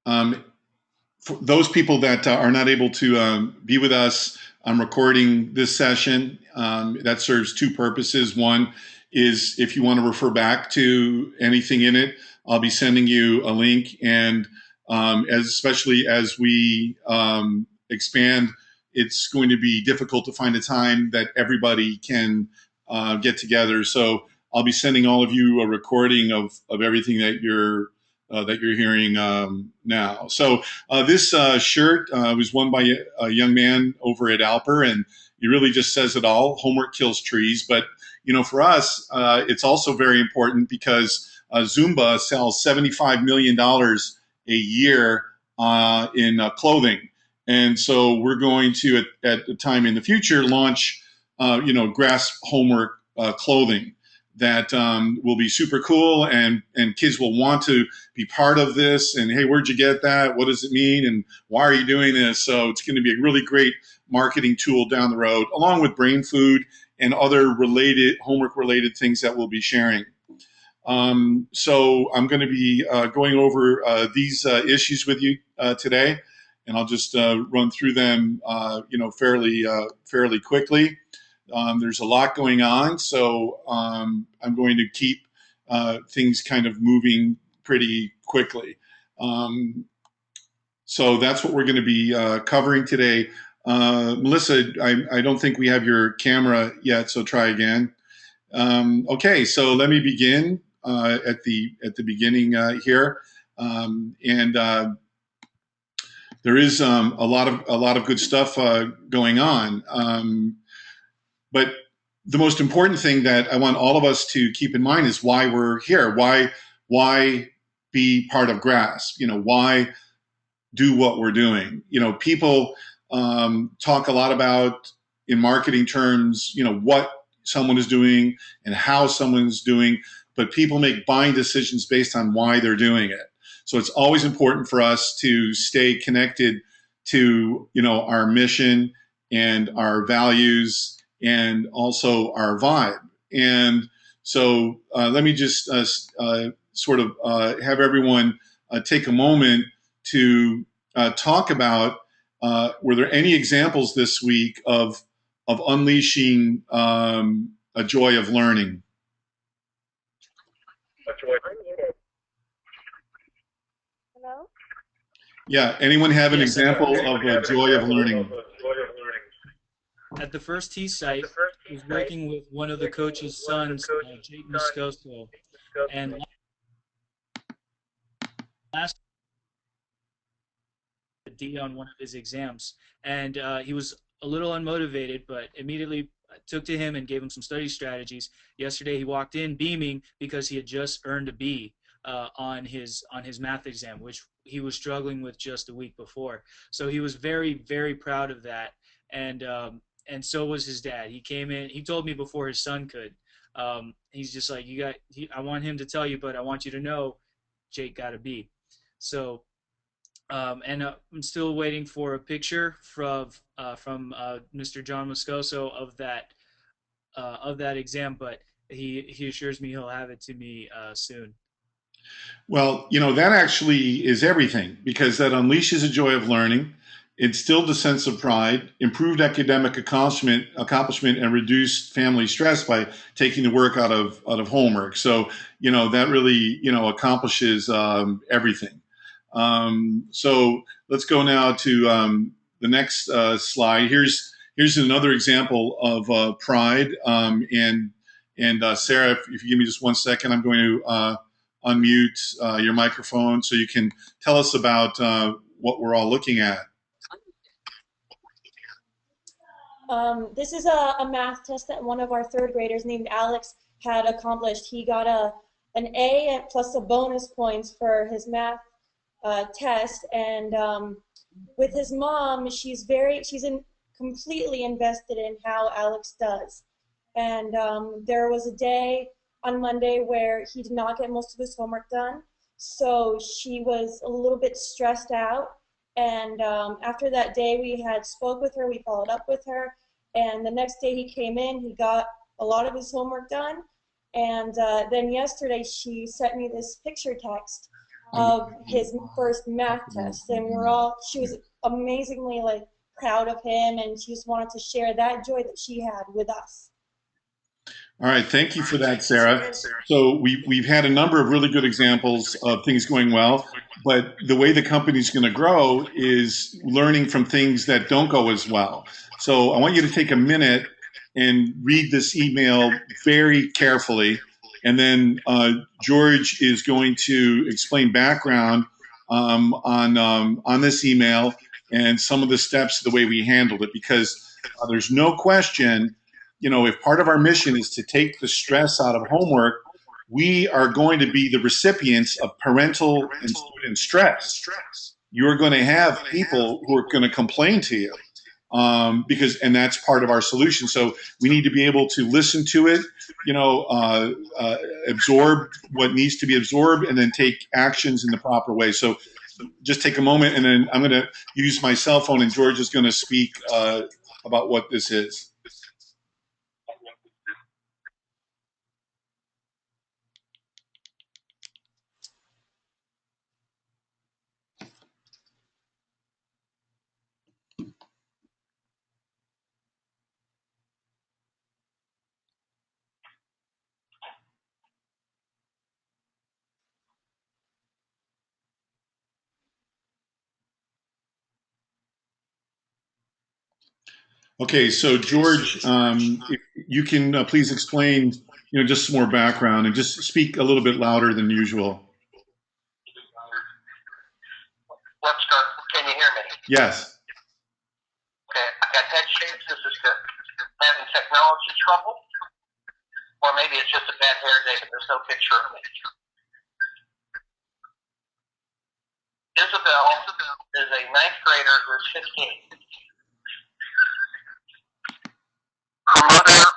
Um, for those people that are not able to be with us, I'm recording this session. That serves two purposes. One is if you want to refer back to anything in it, I'll be sending you a link. And especially as we expand, it's going to be difficult to find a time that everybody can get together. So I'll be sending all of you a recording of everything that you're hearing now. So this shirt was won by a young man over at Alper, and he really just says it all. Homework kills trees. But, for us, it's also very important because Zumba sells $75 million a year in clothing. And so we're going to, at a time in the future, launch, grass homework clothing that will be super cool, and kids will want to be part of this. And hey, where'd you get that? What does it mean? And why are you doing this? So it's going to be a really great marketing tool down the road, along with brain food and other related homework related things that we'll be sharing. So I'm going to be going over these issues with you today, and I'll just run through them, fairly quickly. There's a lot going on, so I'm going to keep things kind of moving pretty quickly. So that's what we're going to be covering today. Melissa, I don't think we have your camera yet, so try again. Okay, so let me begin at the beginning here, and there is a lot of good stuff going on. But the most important thing that I want all of us to keep in mind is why we're here. Why be part of GRASP? Why do what we're doing? People talk a lot about, in marketing terms, what someone is doing and how someone's doing, but people make buying decisions based on why they're doing it. So it's always important for us to stay connected to, our mission and our values and also our vibe. And so let me just sort of have everyone take a moment to talk about, were there any examples this week of unleashing a joy of learning? Hello? Yeah, anyone have an Yes, example of a joy of learning? at the First Tee site, I was working with one of the coach's sons, Jake Moscoso, and last D on one of his exams, and he was a little unmotivated, but immediately took to him and gave him some study strategies. Yesterday, he walked in beaming because he had just earned a B on his math exam, which he was struggling with just a week before. So he was very very proud of that, and so was his dad. He came in. He told me before his son could. He's just like, you got. I want him to tell you, but I want you to know, Jake got a B. So and I'm still waiting for a picture from Mr. John Moscoso of that exam, but he assures me he'll have it to me soon. Well, that actually is everything, because that unleashes a joy of learning, instilled a sense of pride, improved academic accomplishment, and reduced family stress by taking the work out of homework. So, that really, accomplishes everything. So let's go now to the next slide. Here's another example of pride. And Sarah, if you give me just 1 second, I'm going to unmute your microphone so you can tell us about what we're all looking at. This is a math test that one of our third graders named Alex had accomplished. He got an A plus a bonus points for his math test, and with his mom, completely invested in how Alex does. And there was a day on Monday where he did not get most of his homework done, so she was a little bit stressed out. And after that day, we had spoke with her, we followed up with her, and the next day he came in, he got a lot of his homework done. And then yesterday she sent me this picture text of his first math test, and she was amazingly like proud of him, and she just wanted to share that joy that she had with us. All right, thank you for that, Sarah. So we've had a number of really good examples of things going well, but the way the company's going to grow is learning from things that don't go as well. So I want you to take a minute and read this email very carefully, and then George is going to explain background on this email and some of the steps, the way we handled it, because there's no question, if part of our mission is to take the stress out of homework, we are going to be the recipients of parental and student stress. You're going to have people who are going to complain to you and that's part of our solution. So we need to be able to listen to it, absorb what needs to be absorbed, and then take actions in the proper way. So just take a moment, and then I'm going to use my cell phone, and George is going to speak about what this is. Okay, so George, if you can please explain, just some more background and just speak a little bit louder than usual. Let's start. Can you hear me? Yes. Okay, I got head shakes. This is good. Having technology trouble, or maybe it's just a bad hair day, but there's no picture of me. Isabel is a ninth grader who is 15. Her mother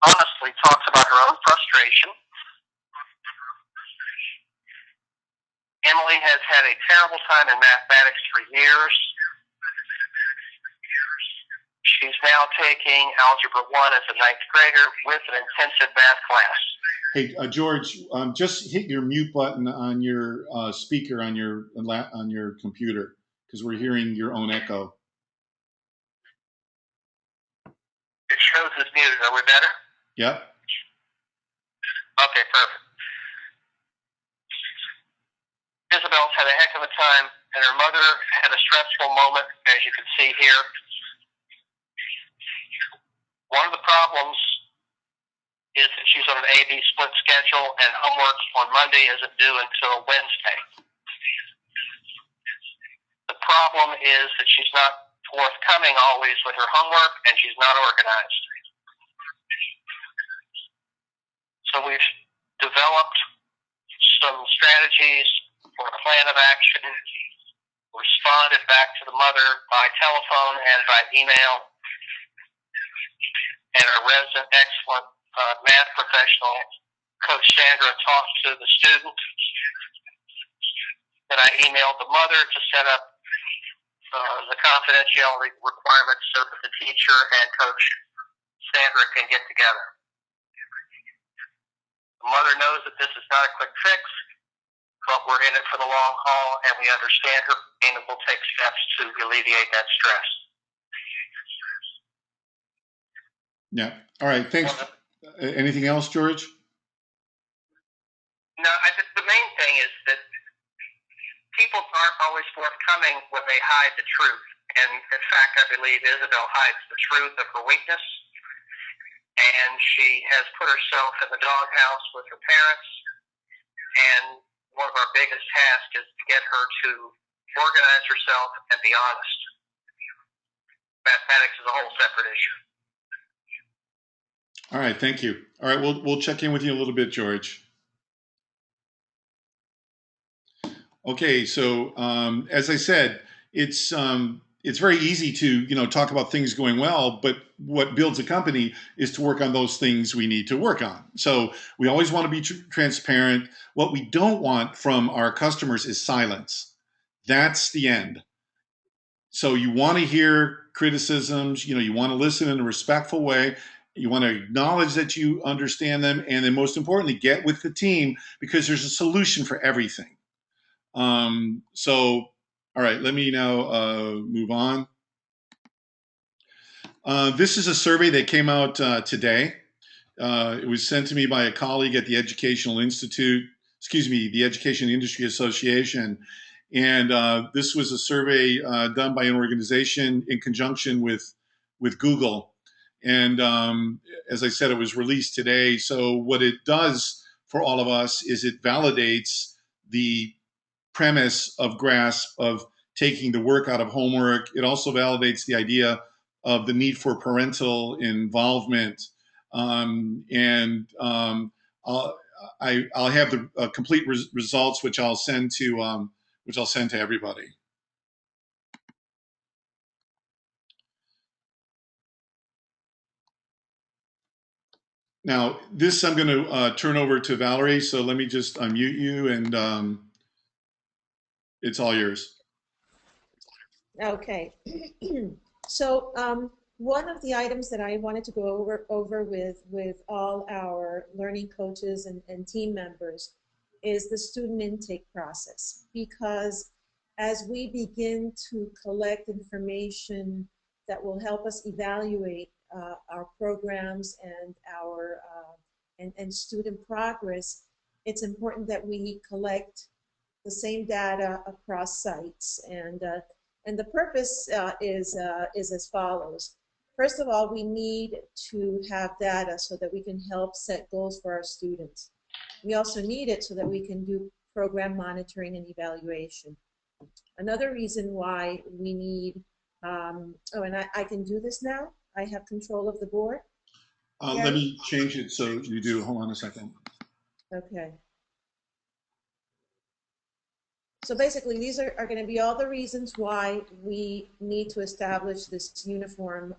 honestly talks about her own frustration. Emily has had a terrible time in mathematics for years. She's now taking Algebra 1 as a ninth grader with an intensive math class. Hey, George, just hit your mute button on your speaker on your computer, because we're hearing your own echo. It shows it's muted. Are we better? Yep. Okay, perfect. Isabel's had a heck of a time, and her mother had a stressful moment, as you can see here. One of the problems is that she's on an A-B split schedule, and homework on Monday isn't due until Wednesday. The problem is that she's not forthcoming always with her homework, and she's not organized. So we've developed some strategies for a plan of action, responded back to the mother by telephone and by email, and our resident excellent math professional, Coach Sandra, talked to the student. Then I emailed the mother to set up the confidentiality requirements so that the teacher and Coach Sandra can get together. The mother knows that this is not a quick fix, but we're in it for the long haul, and we understand her pain and will take steps to alleviate that stress. Yeah. All right. Thanks. Anything else, George? No, the main thing is that people aren't always forthcoming when they hide the truth. And in fact, I believe Isabel hides the truth of her weakness. And she has put herself in the doghouse with her parents. And one of our biggest tasks is to get her to organize herself and be honest. Mathematics is a whole separate issue. All right, thank you. All right, we'll check in with you in a little bit, George. Okay, so as I said, it's very easy to talk about things going well, but what builds a company is to work on those things we need to work on. So we always want to be transparent. What we don't want from our customers is silence. That's the end. So you want to hear criticisms. You want to listen in a respectful way. You want to acknowledge that you understand them, and then most importantly, get with the team, because there's a solution for everything. So, all right, let me now move on. This is a survey that came out today. It was sent to me by a colleague at the Educational Institute, excuse me, the Education Industry Association. And this was a survey done by an organization in conjunction with Google. And as I said, it was released today. So what it does for all of us is it validates the premise of GRASP of taking the work out of homework. It also validates the idea of the need for parental involvement. And I'll have the complete results, which I'll send to everybody. Now, this I'm going to turn over to Valerie. So let me just unmute you, and it's all yours. Okay. So one of the items that I wanted to go over with all our learning coaches and team members is the student intake process, because as we begin to collect information that will help us evaluate our programs and our and student progress, it's important that we collect the same data across sites. And the purpose is as follows. First of all, we need to have data so that we can help set goals for our students. We also need it so that we can do program monitoring and evaluation. Another reason why we need, and I can do this now. I have control of the board. Let me change it so you do. Hold on a second. Okay. So basically, these are going to be all the reasons why we need to establish this uniform.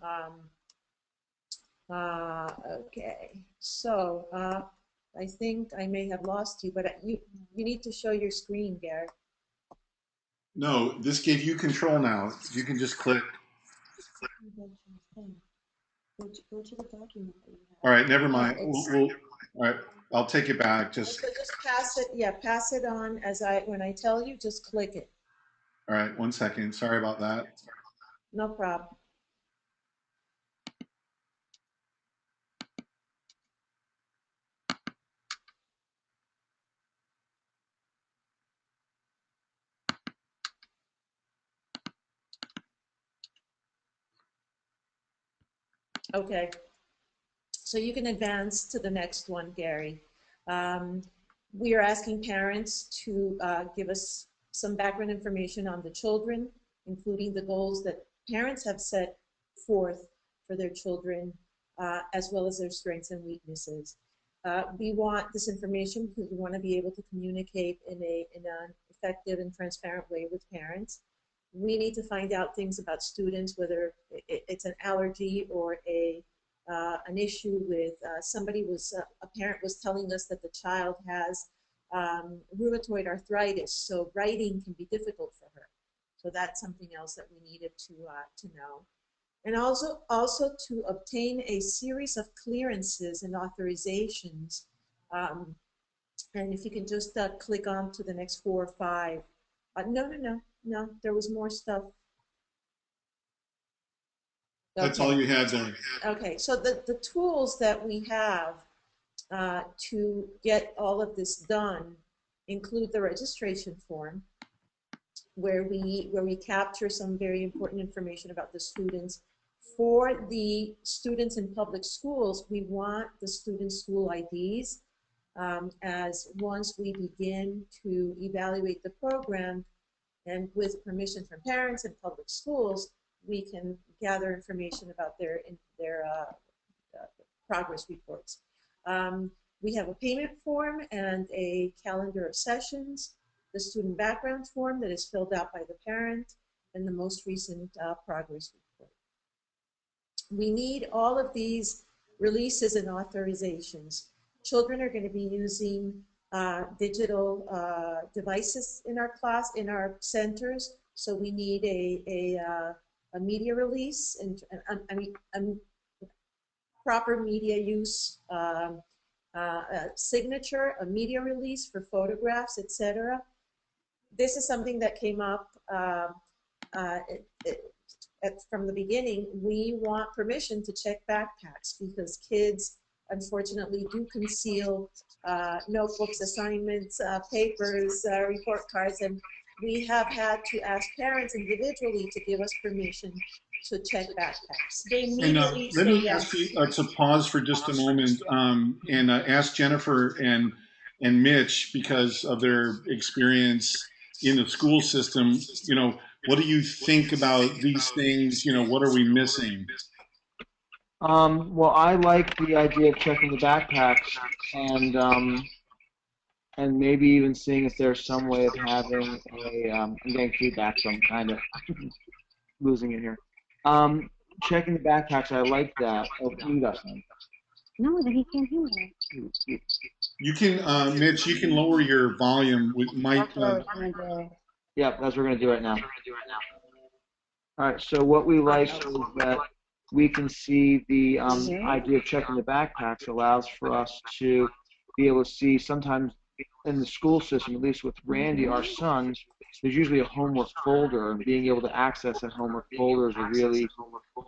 Okay, so I think I may have lost you, but you need to show your screen, Gary. No, this gave you control now. You can just click. Go to the document that you have. All right, never mind. All right, I'll take it back. Just pass it. Yeah, pass it on as when I tell you, just click it. All right, 1 second. Sorry about that. No problem. Okay. So you can advance to the next one, Gary. We are asking parents to give us some background information on the children, including the goals that parents have set forth for their children, as well as their strengths and weaknesses. We want this information because we want to be able to communicate in an effective and transparent way with parents. We need to find out things about students, whether it's an allergy or an issue with a parent was telling us that the child has rheumatoid arthritis, so writing can be difficult for her. So that's something else that we needed to know. And also to obtain a series of clearances and authorizations. And if you can just click on to the next 4 or 5. No, there was more stuff. That's all you had there. Okay, so the tools that we have to get all of this done include the registration form, where we capture some very important information about the students. For the students in public schools, we want the student school IDs, as once we begin to evaluate the program, and with permission from parents in public schools, we can gather information about their progress reports. We have a payment form and a calendar of sessions, the student background form that is filled out by the parent, and the most recent progress report. We need all of these releases and authorizations. Children are going to be using digital devices in our centers, so we need a media release and proper media use signature, a media release for photographs, etc. this is something that came up from the beginning. We want permission to check backpacks because kids unfortunately do conceal notebooks, assignments, papers, report cards, and we have had to ask parents individually to give us permission to check backpacks. They And immediately let say me yes. ask you to pause for just a moment and ask Jennifer and Mitch, because of their experience in the school system, what do you think about these things? What are we missing? Well, I like the idea of checking the backpacks and maybe even seeing if there's some way of having I'm getting feedback, so I'm kind of losing it here. Checking the backpacks, I like that. Oh, you got something. No, that he can't hear that. You can, Mitch, you can lower your volume. We might. That's what I was trying to do. Yeah, that's what we're gonna do right now. All right. So what we like is that we can see the idea of checking the backpacks allows for us to be able to see sometimes in the school system, at least with Randy, our son, there's usually a homework folder, and being able to access that homework folder is a really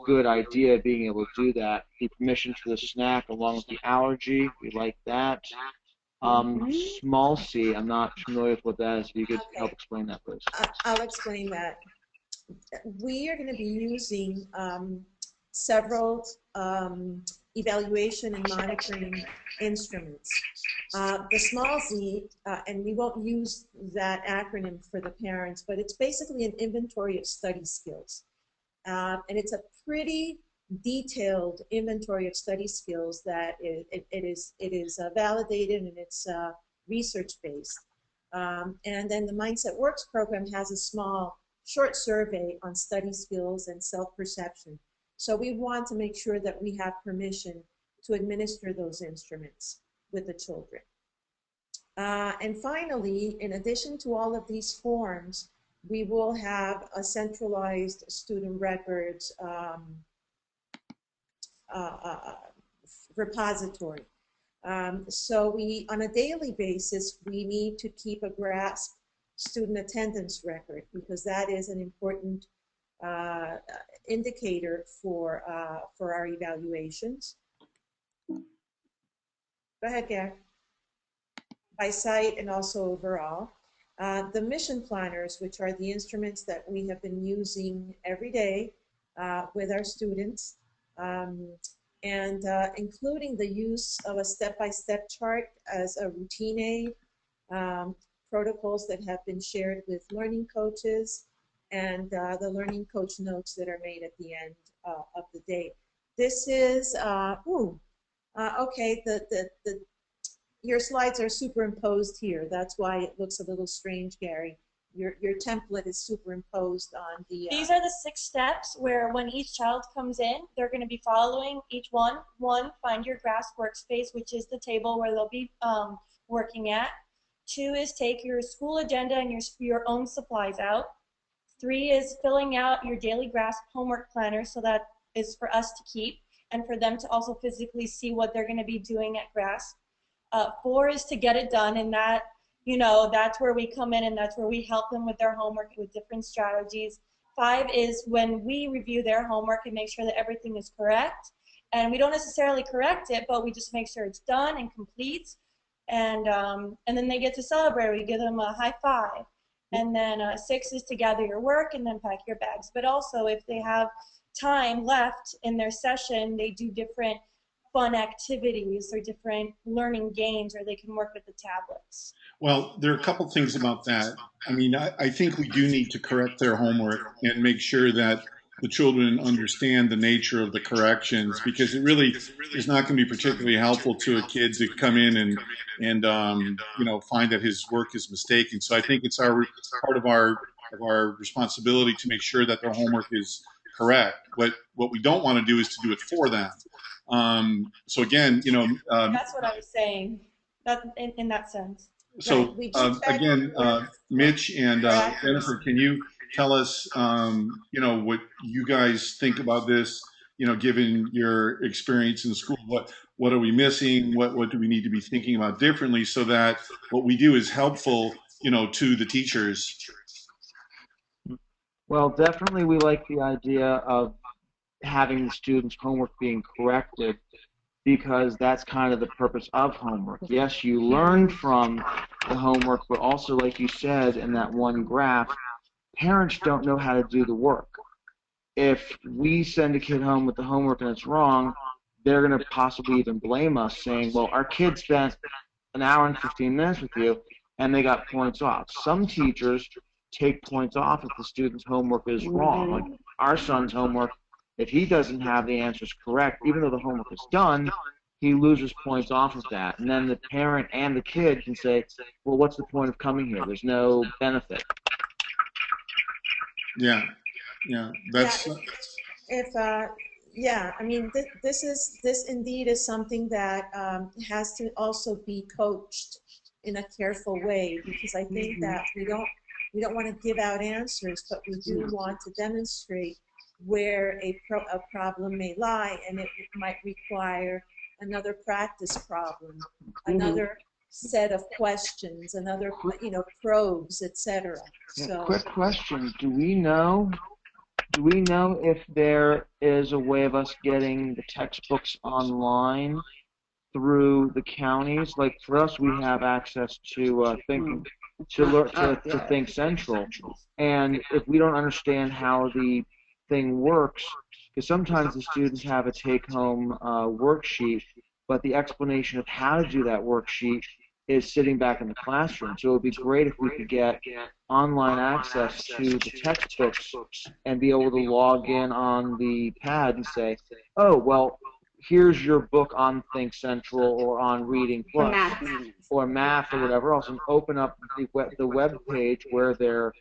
good idea, being able to do that. The permission for the snack along with the allergy, we like that. Small C, I'm not familiar with what that is. If you could help explain that, please. I'll explain that. We are going to be using several evaluation and monitoring instruments. The small Z, and we won't use that acronym for the parents, but it's basically an inventory of study skills. And it's a pretty detailed inventory of study skills that it is validated, and it's research-based. And then the Mindset Works program has a small short survey on study skills and self-perception. So we want to make sure that we have permission to administer those instruments with the children. And finally, in addition to all of these forms, we will have a centralized student records repository. So we, on a daily basis, we need to keep a grasp student attendance record, because that is an important indicator for our evaluations. Go ahead, Gary. By site and also overall. The mission planners, which are the instruments that we have been using every day with our students, and including the use of a step-by-step chart as a routine aid, protocols that have been shared with learning coaches, and the learning coach notes that are made at the end of the day. This is, okay, your slides are superimposed here. That's why it looks a little strange, Gary. Your template is superimposed on the... These are the 6 steps where when each child comes in, they're going to be following each one. 1, find your grasp workspace, which is the table where they'll be working at. 2 is take your school agenda and your own supplies out. 3 is filling out your daily grasp homework planner, so that is for us to keep and for them to also physically see what they're going to be doing at grasp. 4 is to get it done, and that, that's where we come in, and that's where we help them with their homework with different strategies. 5 is when we review their homework and make sure that everything is correct. And we don't necessarily correct it, but we just make sure it's done and complete. And then they get to celebrate. We give them a high five. And then 6 is to gather your work and then pack your bags. But also, if they have time left in their session, they do different fun activities or different learning games, or they can work with the tablets. Well, there are a couple things about that. I mean, I think we do need to correct their homework and make sure that the children understand the nature of the corrections, because it really is not going to be particularly helpful to a kid to come in and find that his work is mistaken. So I think it's part of our responsibility to make sure that their homework is correct. What we don't want to do is to do it for them. So again, that's what I was saying. That in that sense. So again, Mitch and Jennifer, can you tell us, what you guys think about this? Given your experience in school, what are we missing? What do we need to be thinking about differently, so that what we do is helpful to the teachers. Well, definitely we like the idea of having the students' homework being corrected because that's kind of the purpose of homework. Yes, you learn from the homework, but also, like you said in that one graph, parents don't know how to do the work. If we send a kid home with the homework and it's wrong, they're going to possibly even blame us, saying, well, our kid spent an hour and 15 minutes with you, and they got points off. Some teachers take points off if the student's homework is wrong. Like our son's homework, if he doesn't have the answers correct, even though the homework is done, he loses points off of that. And then the parent and the kid can say, well, what's the point of coming here? There's no benefit. Yeah, that's Yeah, I mean, this indeed is something that has to also be coached in a careful way, because I think that we don't want to give out answers, but we do want to demonstrate where a problem may lie, and it might require another practice problem, another set of questions, another probes, etc. So, quick question: Do we know if there is a way of us getting the textbooks online through the counties? Like for us, we have access to Think Central, and if we don't understand how the thing works, because sometimes the students have a take-home worksheet, but the explanation of how to do that worksheet is sitting back in the classroom. So it would be great if we could get online access to the textbooks and be able to log in on the pad and say, oh, well, here's your book on Think Central or on Reading Plus or math or whatever else, and open up the web page where their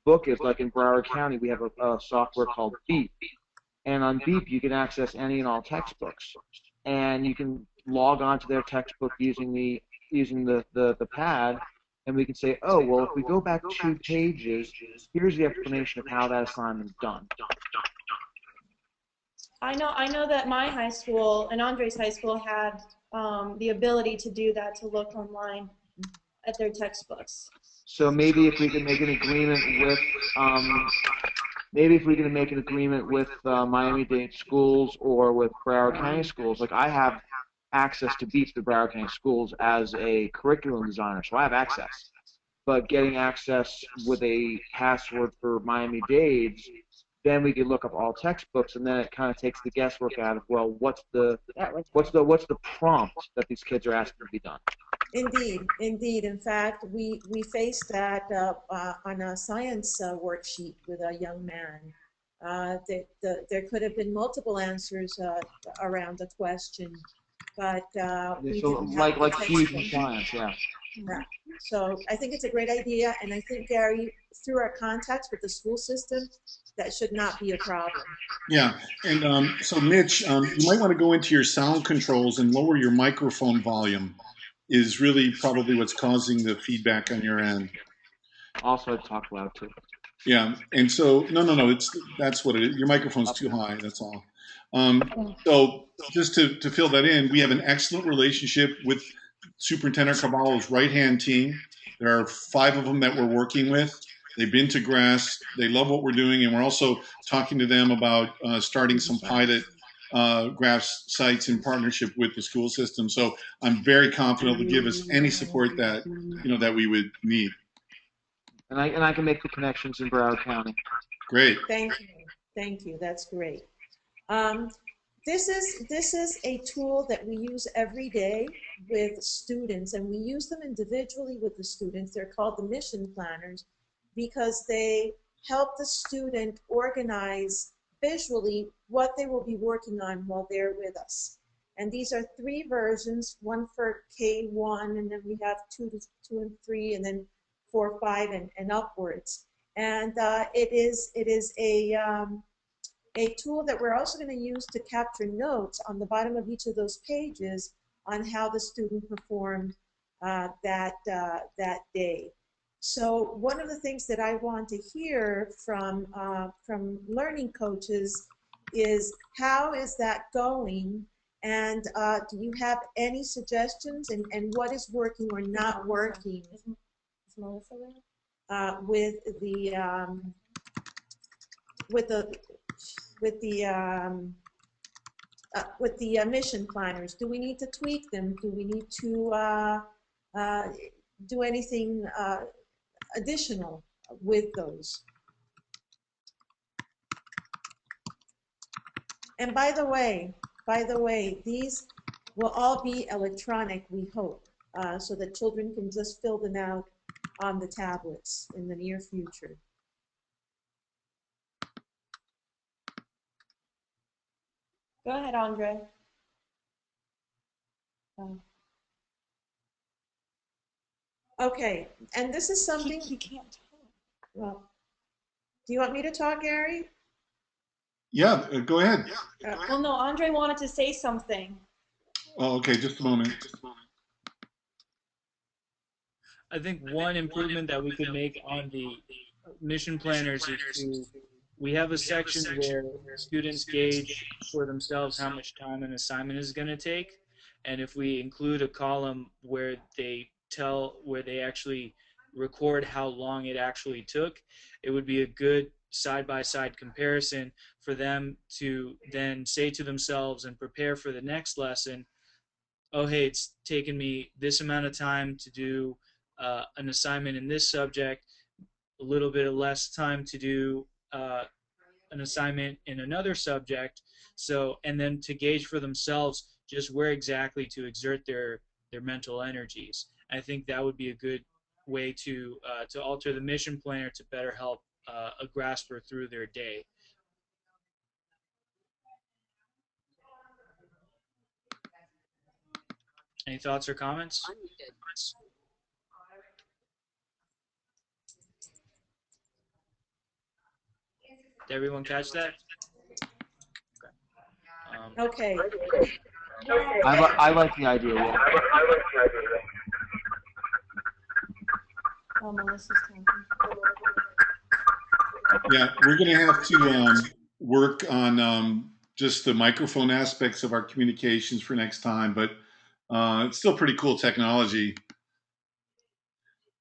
book is. Like in Broward County, we have a software called Beep. And on Beep, you can access any and all textbooks. And you can log on to their textbook using the pad, and we can say, oh, well, if we go back 2 pages, here's the explanation of how that assignment is done. I know that my high school and Andre's high school had the ability to do that, to look online at their textbooks. So maybe if we can make an agreement with Miami-Dade schools or with Broward County schools, like I have access to Beep the Broward County schools as a curriculum designer, so I have access. But getting access with a password for Miami-Dade's, then we can look up all textbooks, and then it kind of takes the guesswork out of, well, what's the prompt that these kids are asking to be done. Indeed. In fact, we faced that on a science worksheet with a young man. There could have been multiple answers around the question, but we didn't have like fusion science, yeah. Yeah. So I think it's a great idea, and I think, Gary, through our contacts with the school system, that should not be a problem. Yeah, and so Mitch, you might want to go into your sound controls and lower your microphone volume. Is really probably what's causing the feedback on your end. Also, talk loud too. Yeah, and so no, that's what it is. Your microphone's too high. That's all. So just to fill that in, we have an excellent relationship with Superintendent Carvalho's right-hand team. There are 5 of them that we're working with. They've been to GRASS. They love what we're doing, and we're also talking to them about starting some pilot GRASS sites in partnership with the school system. So I'm very confident they'll give us any support that that we would need. And I can make the connections in Broward County. Great. Thank you. That's great. This is a tool that we use every day with students, and we use them individually with the students. They're called the mission planners because they help the student organize visually what they will be working on while they're with us. And these are 3 versions, one for K1, and then we have 2 and 3, and then 4, 5, and upwards. And it is a tool that we're also going to use to capture notes on the bottom of each of those pages on how the student performed that day. So one of the things that I want to hear from learning coaches is, how is that going? And do you have any suggestions, and what is working or not working Melissa there? With the mission planners, do we need to tweak them? Do we need to do anything additional with those? And by the way, these will all be electronic, we hope, so that children can just fill them out on the tablets in the near future. Go ahead, Andre. Okay, and this is something. He can't talk. Well, do you want me to talk, Gary? Yeah, go ahead. Well, no, Andre wanted to say something. Oh, okay, just a moment. I think one improvement that we could make on the mission planners is we have a section where students gauge for themselves how much time an assignment is going to take. And if we include a column where they actually record how long it actually took, it would be a good side-by-side comparison for them to then say to themselves and prepare for the next lesson, oh, hey, it's taken me this amount of time to do an assignment in this subject, a little bit less time to do an assignment in another subject. So, and then to gauge for themselves just where exactly to exert their mental energies. I think that would be a good way to alter the mission planner to better help a grasper through their day. Any thoughts or comments? Did everyone catch that? Okay. I like the idea. Yeah. Oh, Melissa's talking. Yeah, we're going to have to work on just the microphone aspects of our communications for next time, but it's still pretty cool technology.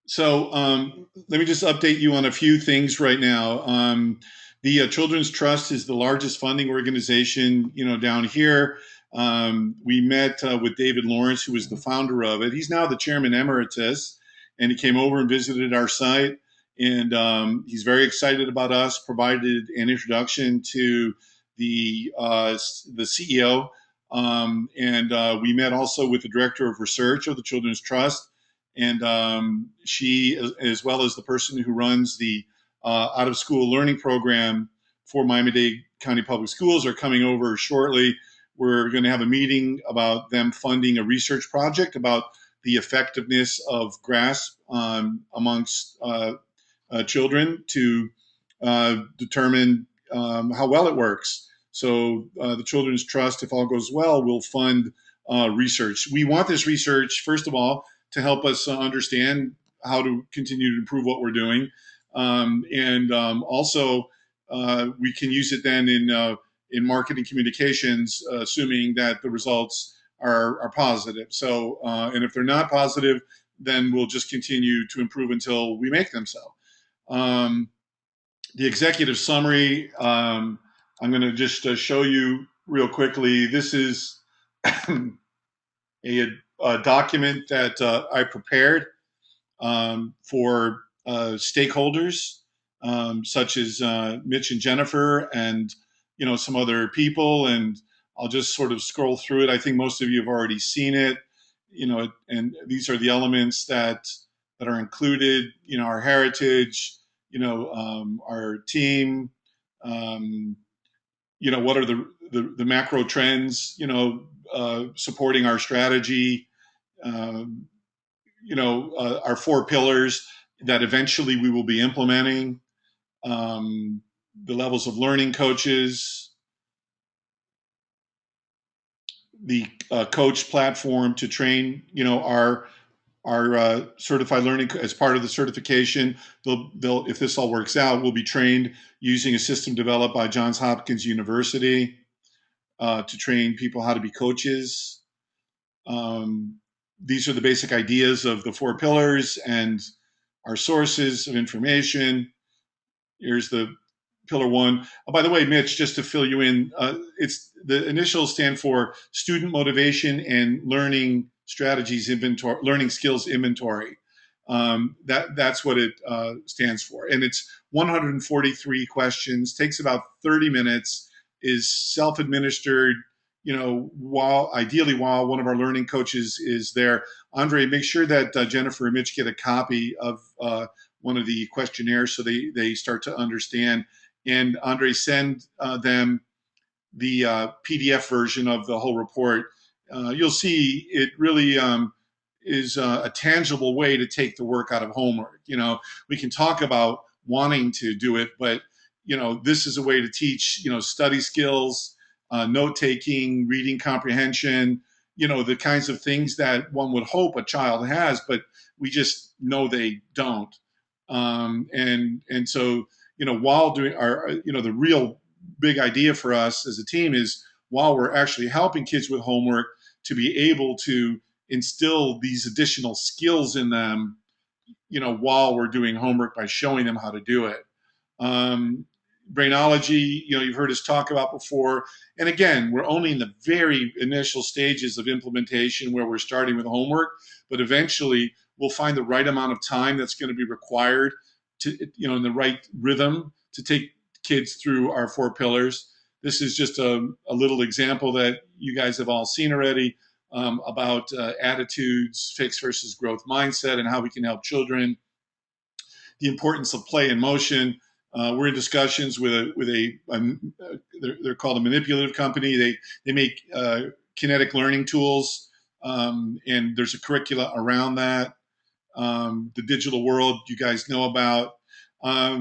So let me just update you on a few things right now. The Children's Trust is the largest funding organization, down here. We met with David Lawrence, who was the founder of it. He's now the chairman emeritus, and he came over and visited our site. And he's very excited about us. Provided an introduction to the CEO, and we met also with the director of research of the Children's Trust. And she, as well as the person who runs the out-of-school learning program for Miami-Dade County Public Schools, are coming over shortly. We're going to have a meeting about them funding a research project about the effectiveness of GRASP amongst children to determine how well it works. So the Children's Trust, if all goes well, will fund research. We want this research, first of all, to help us understand how to continue to improve what we're doing. And also, we can use it then in marketing communications, assuming that the results are positive. So, and if they're not positive, then we'll just continue to improve until we make them so. The executive summary, I'm going to just show you real quickly. This is a document that I prepared for stakeholders, such as Mitch and Jennifer, and some other people. And I'll just sort of scroll through it. I think most of you have already seen it. And these are the elements that are included. Our heritage. Our team. What are the macro trends? Supporting our strategy. Our 4 pillars that eventually we will be implementing, the levels of learning coaches, the coach platform to train, our certified learning as part of the certification. They'll, if this all works out, we'll be trained using a system developed by Johns Hopkins University to train people how to be coaches. These are the basic ideas of the 4 pillars, and our sources of information. Here's the pillar one. Oh, by the way, Mitch, just to fill you in, it's the initials stand for Student Motivation and Learning Strategies Inventory, Learning Skills Inventory. That's what it stands for, and it's 143 questions. Takes about 30 minutes. Is self-administered. Ideally while one of our learning coaches is there. Andre, make sure that Jennifer and Mitch get a copy of one of the questionnaires so they start to understand. And Andre, send them the PDF version of the whole report. You'll see it really is a tangible way to take the work out of homework. We can talk about wanting to do it, but this is a way to teach study skills, note taking, reading comprehension, the kinds of things that one would hope a child has, but we just know they don't. And so while doing our the real big idea for us as a team is, while we're actually helping kids with homework, to be able to instill these additional skills in them while we're doing homework by showing them how to do it. Brainology, you've heard us talk about before. And again, we're only in the very initial stages of implementation where we're starting with homework, but eventually we'll find the right amount of time that's going to be required to, in the right rhythm to take kids through our 4 pillars. This is just a little example that you guys have all seen already about attitudes, fixed versus growth mindset, and how we can help children. The importance of play and motion. We're in discussions with they're called a manipulative company. They make kinetic learning tools, and there's a curricula around that. The digital world you guys know about.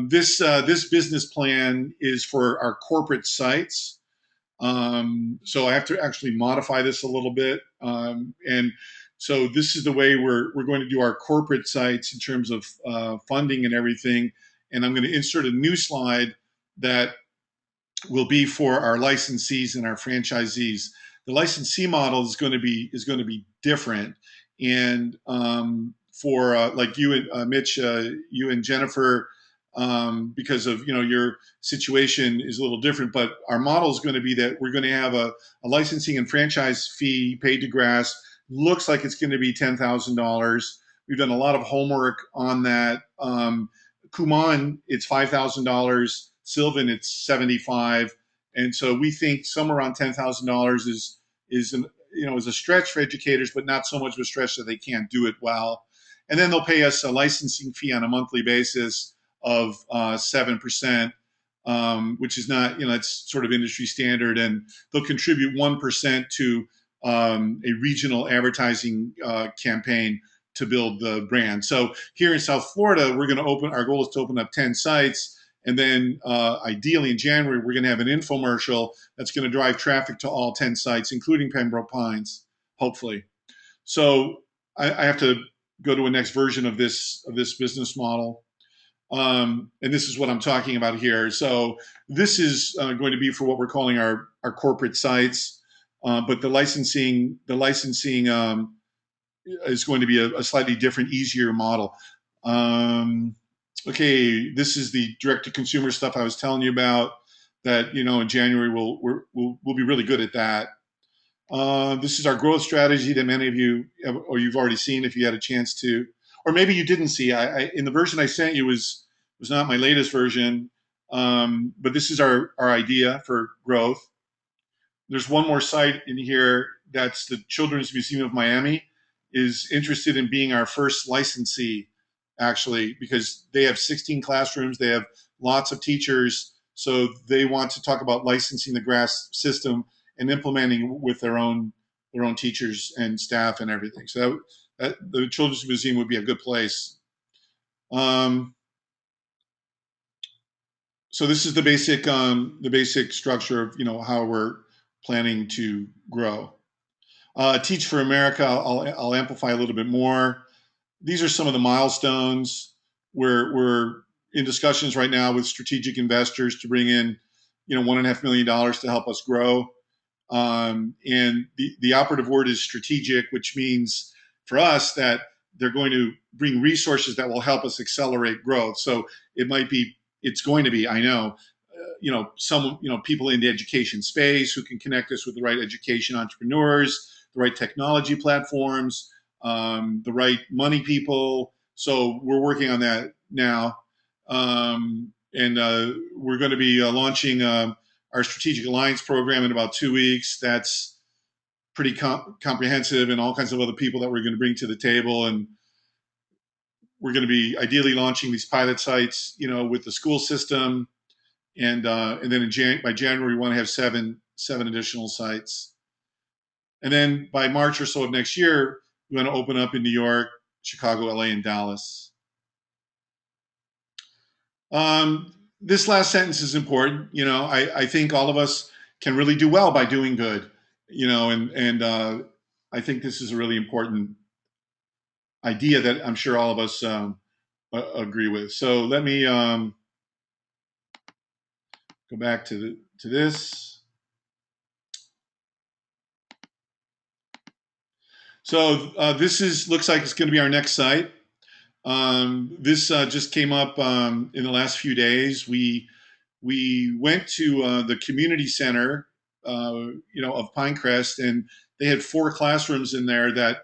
This business plan is for our corporate sites. So I have to actually modify this a little bit. And so this is the way we're going to do our corporate sites in terms of funding and everything. And I'm going to insert a new slide that will be for our licensees and our franchisees. The licensee model is going to be different. And for like you and Mitch, you and Jennifer, because of your situation is a little different, but our model is going to be that we're going to have a licensing and franchise fee paid to GRASP. Looks like it's going to be $10,000. We've done a lot of homework on that. Kumon, it's $5,000. Sylvan, it's $75,000, and so we think somewhere around $10,000 is a stretch for educators, but not so much of a stretch that they can't do it well. And then they'll pay us a licensing fee on a monthly basis of 7%, which is not, it's sort of industry standard, and they'll contribute 1% to a regional advertising campaign to build the brand. So here in South Florida, our goal is to open up 10 sites. And then ideally in January, we're going to have an infomercial that's going to drive traffic to all 10 sites, including Pembroke Pines, hopefully. So I have to go to a next version of this business model. And this is what I'm talking about here. So this is going to be for what we're calling our corporate sites. But the licensing is going to be a slightly different, easier model. Okay, this is the direct-to-consumer stuff I was telling you about. That in January we'll be really good at that. This is our growth strategy that many of you or you've already seen if you had a chance to, or maybe you didn't see. In the version I sent you was not my latest version, but this is our idea for growth. There's one more site in here that's the Children's Museum of Miami is interested in being our first licensee, actually, because they have 16 classrooms, they have lots of teachers, so they want to talk about licensing the GRASP system and implementing with their own teachers and staff and everything. So that the Children's Museum would be a good place. So this is the basic structure of how we're planning to grow. Teach for America, I'll amplify a little bit more. These are some of the milestones. We're in discussions right now with strategic investors to bring in, $1.5 million to help us grow. And the operative word is strategic, which means for us that they're going to bring resources that will help us accelerate growth. So it's going to be, I know, people in the education space who can connect us with the right education entrepreneurs, the right technology platforms, the right money people. So we're working on that now. And we're going to be launching our strategic alliance program in about 2 weeks. That's pretty comprehensive, and all kinds of other people that we're going to bring to the table. And we're going to be ideally launching these pilot sites, with the school system. And then by January, we want to have seven additional sites. And then by March or so of next year, we want to open up in New York, Chicago, LA, and Dallas. This last sentence is important. I think all of us can really do well by doing good. And I think this is a really important idea that I'm sure all of us agree with. So let me go back to this. So this looks like it's going to be our next site. This just came up in the last few days. We went to the community center, of Pinecrest, and they had 4 classrooms in there that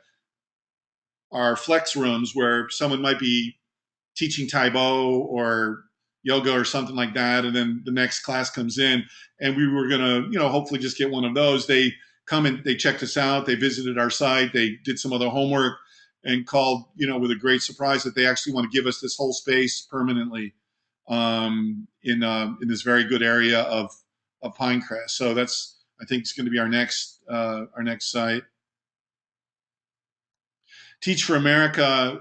are flex rooms where someone might be teaching Taekwondo or yoga or something like that, and then the next class comes in, and we were gonna, hopefully just get one of those. They come and they checked us out. They visited our site. They did some other homework and called, with a great surprise that they actually want to give us this whole space permanently in this very good area of Pinecrest. So I think it's going to be our next site. Teach for America.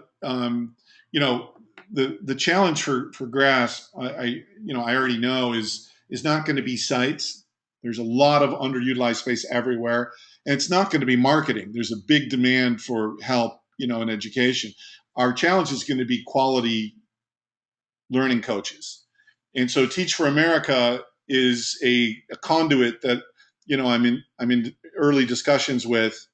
The challenge for GRASP, I already know is not going to be sites. There's a lot of underutilized space everywhere, and it's not going to be marketing. There's a big demand for help, in education. Our challenge is going to be quality learning coaches. And so Teach for America is a conduit that, I'm in early discussions with.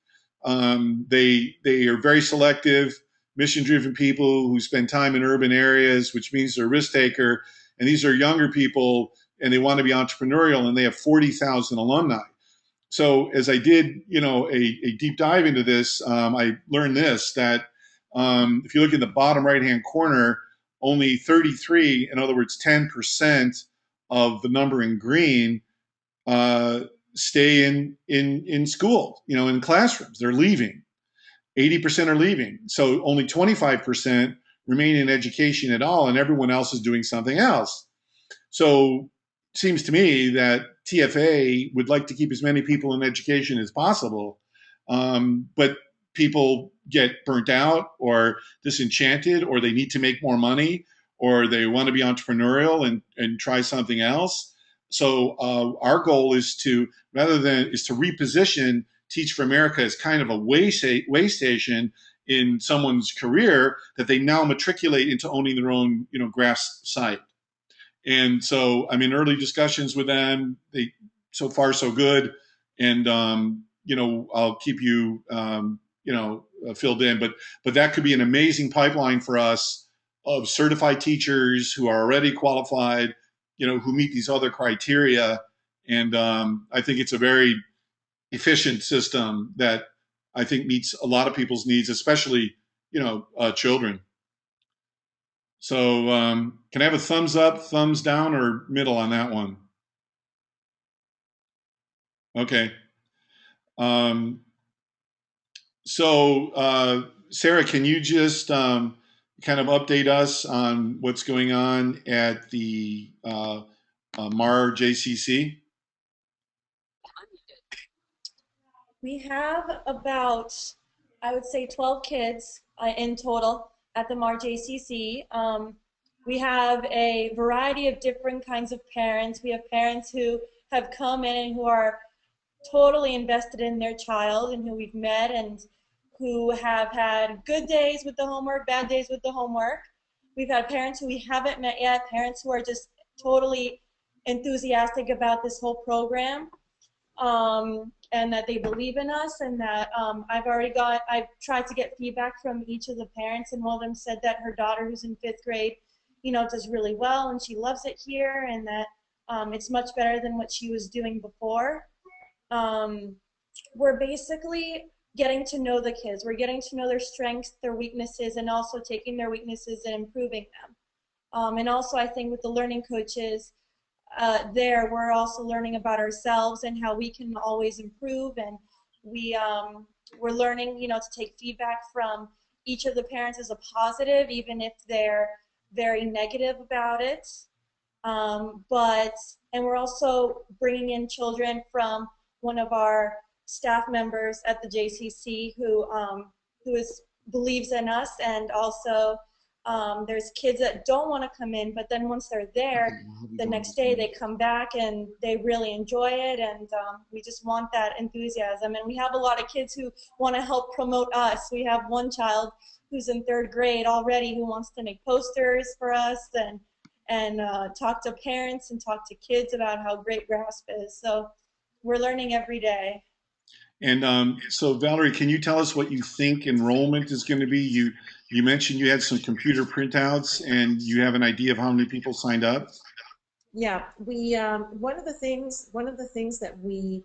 They are very selective, mission-driven people who spend time in urban areas, which means they're a risk taker. And these are younger people, and they want to be entrepreneurial, and they have 40,000 alumni. So as I did, a deep dive into this, I learned that if you look in the bottom right-hand corner, only 33, in other words, 10% of the number in green stay in school, in classrooms. They're leaving. 80% are leaving. So only 25% remain in education at all, and everyone else is doing something else. So it seems to me that TFA would like to keep as many people in education as possible, but people get burnt out or disenchanted, or they need to make more money, or they want to be entrepreneurial and try something else. So our goal is to reposition Teach for America as kind of a way station in someone's career that they now matriculate into owning their own, GRASP site. And so I'm in early discussions with them. So far so good. And, I'll keep you, filled in, but that could be an amazing pipeline for us of certified teachers who are already qualified, who meet these other criteria. And I think it's a very efficient system that I think meets a lot of people's needs, especially, children. So can I have a thumbs up, thumbs down, or middle on that one? Okay. So Sarah, can you just kind of update us on what's going on at the MAR JCC? We have about, I would say, 12 kids in total at the MAR JCC. We have a variety of different kinds of parents. We have parents who have come in and who are totally invested in their child and who we've met and who have had good days with the homework, bad days with the homework. We've had parents who we haven't met yet, parents who are just totally enthusiastic about this whole program. and that they believe in us, and that I've tried to get feedback from each of the parents, and one of them said that her daughter, who's in 5th grade, does really well, and she loves it here, and that it's much better than what she was doing before. We're basically getting to know the kids. We're getting to know their strengths, their weaknesses, and also taking their weaknesses and improving them. And also, I think with the learning coaches, we're also learning about ourselves and how we can always improve. And we're learning, to take feedback from each of the parents as a positive, even if they're very negative about it. And we're also bringing in children from one of our staff members at the JCC who believes in us, and also there's kids that don't want to come in, but then once they're there, the next day they come back and they really enjoy it, and we just want that enthusiasm. And we have a lot of kids who want to help promote us. We have one child who's in 3rd grade already who wants to make posters for us and talk to parents and talk to kids about how great GRASP is. So we're learning every day. And so, Valerie, can you tell us what you think enrollment is going to be? You mentioned you had some computer printouts, and you have an idea of how many people signed up? Yeah, we one of the things that we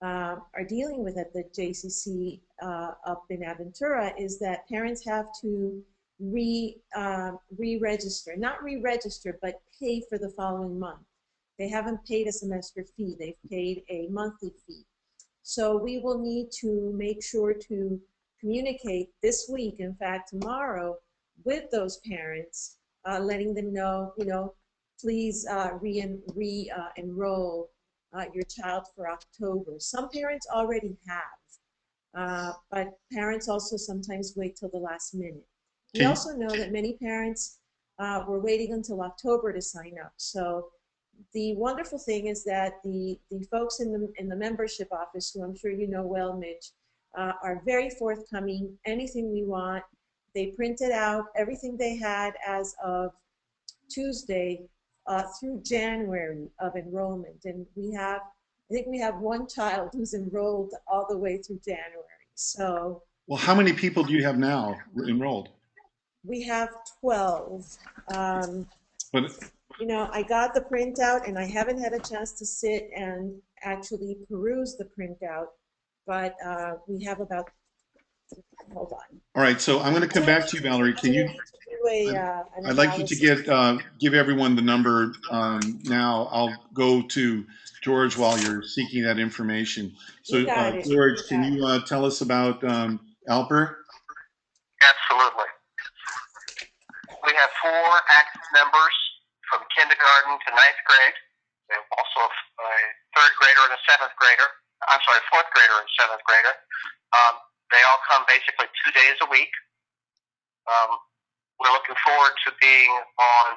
are dealing with at the JCC up in Aventura is that parents have to re-register, not re-register, but pay for the following month. They haven't paid a semester fee; they've paid a monthly fee. So we will need to make sure to communicate this week, in fact tomorrow, with those parents, letting them know, please re-enroll your child for October. Some parents already have, but parents also sometimes wait till the last minute. We also know that many parents were waiting until October to sign up. So the wonderful thing is that the folks in the membership office, who I'm sure you know well, Mitch, are very forthcoming. Anything we want, they printed out everything they had as of Tuesday through January of enrollment, and I think we have one child who's enrolled all the way through January. So, well, how many people do you have now enrolled? We have 12. But I got the printout, and I haven't had a chance to sit and actually peruse the printout, but we have about, hold on. All right, so I'm going to come back to you, Valerie. Can you? I'd like you to give everyone the number now. I'll go to George while you're seeking that information. So, George, can you tell us about Alper? Absolutely. We have 4 active members from kindergarten to 9th grade. We have also a 3rd grader and a 7th grader. I'm sorry, 4th grader and 7th grader. They all come basically 2 days a week. We're looking forward to being on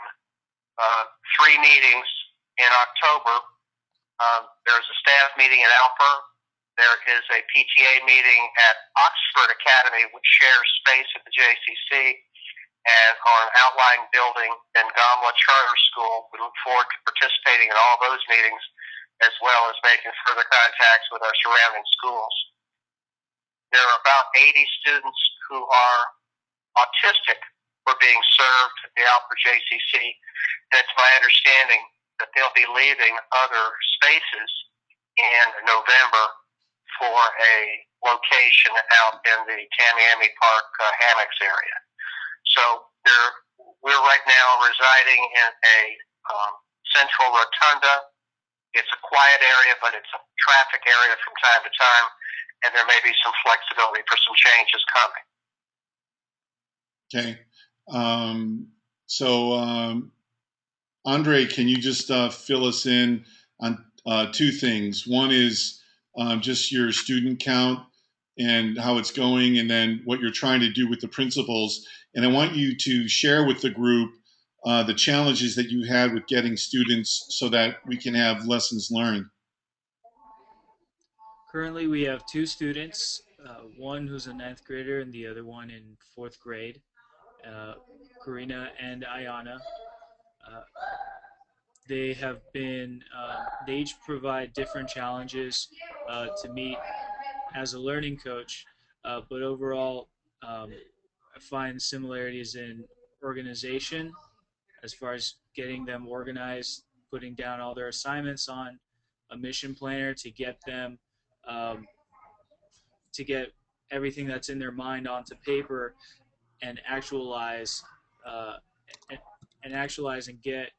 3 meetings in October. There's a staff meeting at Alper. There is a PTA meeting at Oxford Academy, which shares space at the JCC, and on an outlying building in Gamla Charter School. We look forward to participating in all those meetings, as well as making further contacts with our surrounding schools. There are about 80 students who are autistic who are being served at the Alper JCC, and it's my understanding that they'll be leaving other spaces in November for a location out in the Tamiami Park hammocks area. So we're right now residing in a central rotunda. It's a quiet area, but it's a traffic area from time to time, and there may be some flexibility for some changes coming. Okay. Andre, can you just fill us in on 2 things? One is just your student count and how it's going, and then what you're trying to do with the principals. And I want you to share with the group the challenges that you had with getting students so that we can have lessons learned. Currently, we have 2 students, one who's a 9th grader and the other one in 4th grade, Karina and Ayana. They have been, they each provide different challenges to meet as a learning coach. But overall, I find similarities in organization as far as getting them organized, putting down all their assignments on a mission planner to get them to get everything that's in their mind onto paper and actualize uh, and actualize and get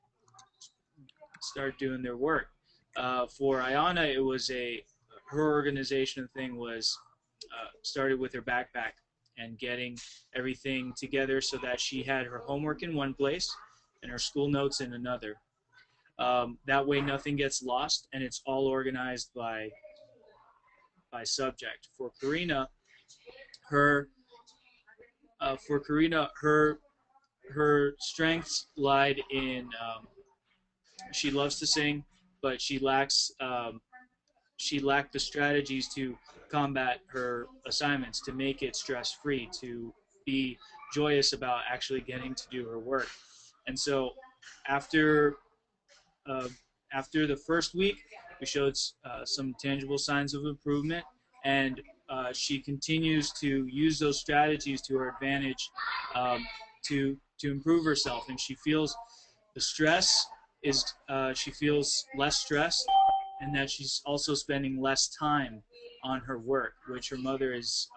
start doing their work. For Ayana, it was her organization thing was started with her backpack and getting everything together so that she had her homework in one place and her school notes in another. That way, nothing gets lost, and it's all organized by subject. For Karina, her her strengths lied in she loves to sing, but she lacked the strategies to combat her assignments, to make it stress-free, to be joyous about actually getting to do her work. And so after after the first week, we showed some tangible signs of improvement, and she continues to use those strategies to her advantage to improve herself. And she feels the stress is she feels less stressed, and that she's also spending less time on her work, which her mother is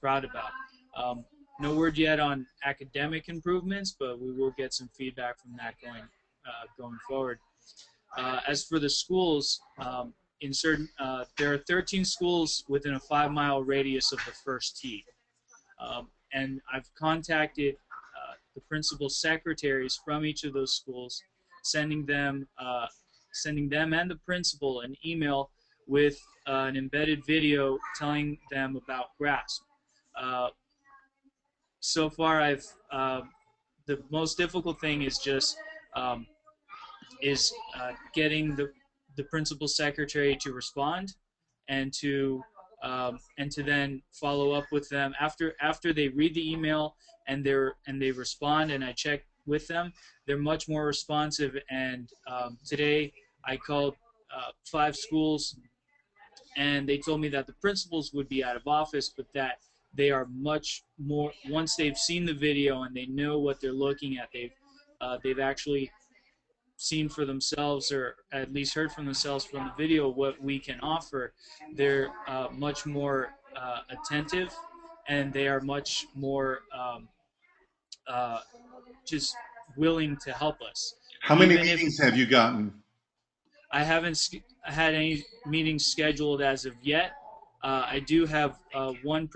proud about. No word yet on academic improvements, but we will get some feedback from that going forward. As for the schools, in certain there are 13 schools within a 5-mile radius of the first tee, and I've contacted the principal secretaries from each of those schools, sending them and the principal an email with an embedded video telling them about GRASP. So far, the most difficult thing is just getting the principal secretary to respond and to then follow up with them after they read the email and they respond, and I check with them. They're much more responsive, and today I called 5 schools, and they told me that the principals would be out of office, but that they are much more, once they've seen the video and they know what they're looking at, they've actually seen for themselves, or at least heard from themselves from the video, what we can offer. They're much more attentive, and they are much more just willing to help us. How many meetings have you gotten? I haven't had any meetings scheduled as of yet. I do have one